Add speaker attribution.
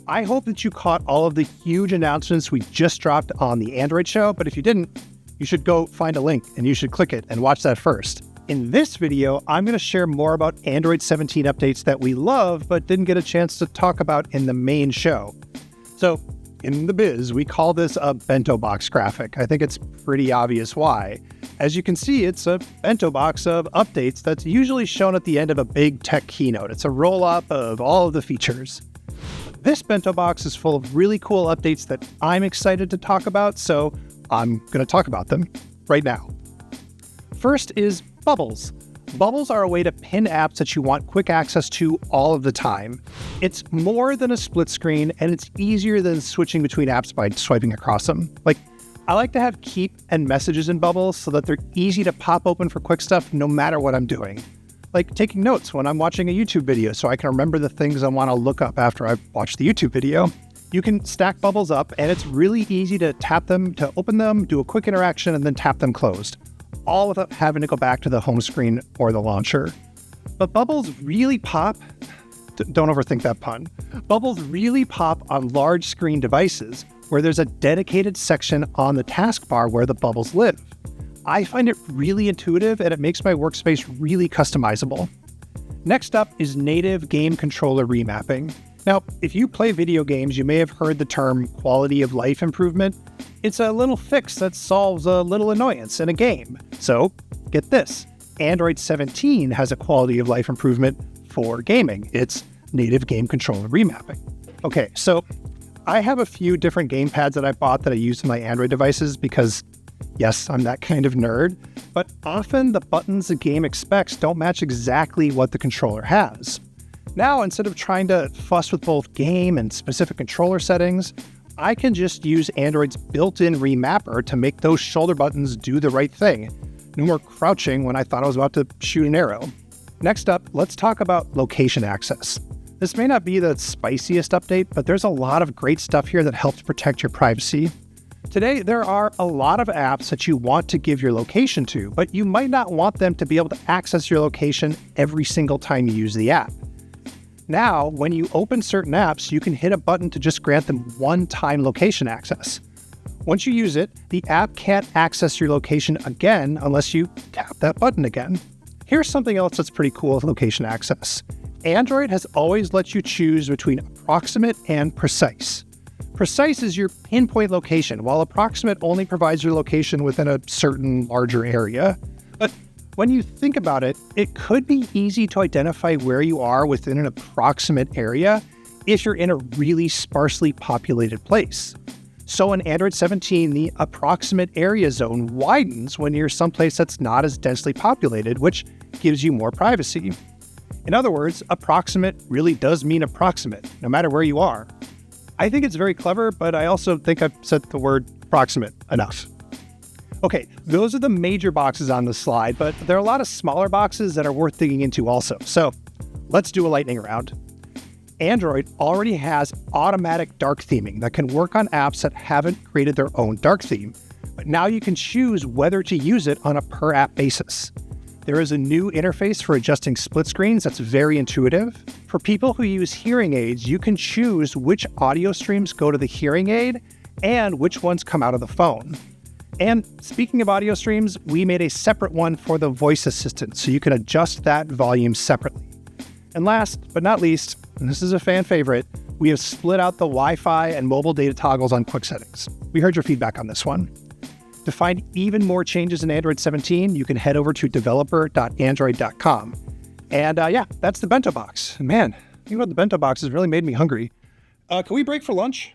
Speaker 1: I hope that you caught all of the huge announcements we just dropped on the Android show, but if you didn't, you should go find a link and you should click it and watch that first. In this video, I'm going to share more about Android 17 updates that we love but didn't get a chance to talk about in the main show. So, in the biz, we call this a Bento Box Graphic. I think it's pretty obvious why. As you can see, it's a bento box of updates that's usually shown at the end of a big tech keynote. It's a roll-up of all of the features. This bento box is full of really cool updates that I'm excited to talk about, so I'm going to talk about them right now. First is Bubbles. Bubbles are a way to pin apps that you want quick access to all of the time. It's more than a split screen, and it's easier than switching between apps by swiping across them. I like to have keep and messages in Bubbles so that they're easy to pop open for quick stuff no matter what I'm doing. Like taking notes when I'm watching a YouTube video so I can remember the things I want to look up after I've watched the YouTube video. You can stack Bubbles up, and it's really easy to tap them to open them, do a quick interaction, and then tap them closed, all without having to go back to the home screen or the launcher. But Bubbles really pop, don't overthink that pun, Bubbles really pop on large screen devices where there's a dedicated section on the taskbar where the bubbles live. I find it really intuitive and it makes my workspace really customizable. Next up is native game controller remapping. Now, if you play video games, you may have heard the term quality of life improvement. It's a little fix that solves a little annoyance in a game. So, get this, Android 17 has a quality of life improvement for gaming. It's native game controller remapping. Okay, so I have a few different gamepads that I bought that I use on my Android devices because, yes, I'm that kind of nerd, but often the buttons the game expects don't match exactly what the controller has. Now, instead of trying to fuss with both game and specific controller settings, I can just use Android's built-in remapper to make those shoulder buttons do the right thing. No more crouching when I thought I was about to shoot an arrow. Next up, let's talk about location access. This may not be the spiciest update, but there's a lot of great stuff here that helps protect your privacy. Today, there are a lot of apps that you want to give your location to, but you might not want them to be able to access your location every single time you use the app. Now, when you open certain apps, you can hit a button to just grant them one-time location access. Once you use it, the app can't access your location again unless you tap that button again. Here's something else that's pretty cool with location access. Android has always let you choose between Approximate and Precise. Precise is your pinpoint location, while Approximate only provides your location within a certain larger area. But when you think about it, it could be easy to identify where you are within an approximate area if you're in a really sparsely populated place. So in Android 17, the approximate area zone widens when you're someplace that's not as densely populated, which gives you more privacy. In other words, approximate really does mean approximate, no matter where you are. I think it's very clever, but I also think I've said the word approximate enough. Okay, those are the major boxes on the slide, but there are a lot of smaller boxes that are worth digging into also. So let's do a lightning round. Android already has automatic dark theming that can work on apps that haven't created their own dark theme, but now you can choose whether to use it on a per app basis. There is a new interface for adjusting split screens that's very intuitive. For people who use hearing aids, you can choose which audio streams go to the hearing aid and which ones come out of the phone. And speaking of audio streams, we made a separate one for the voice assistant, so you can adjust that volume separately. And last but not least, and this is a fan favorite, we have split out the Wi-Fi and mobile data toggles on quick settings. We heard your feedback on this one. To find even more changes in Android 17, you can head over to developer.android.com. And yeah, that's the bento box. Man, thinking about the bento box has really made me hungry. Can we break for lunch?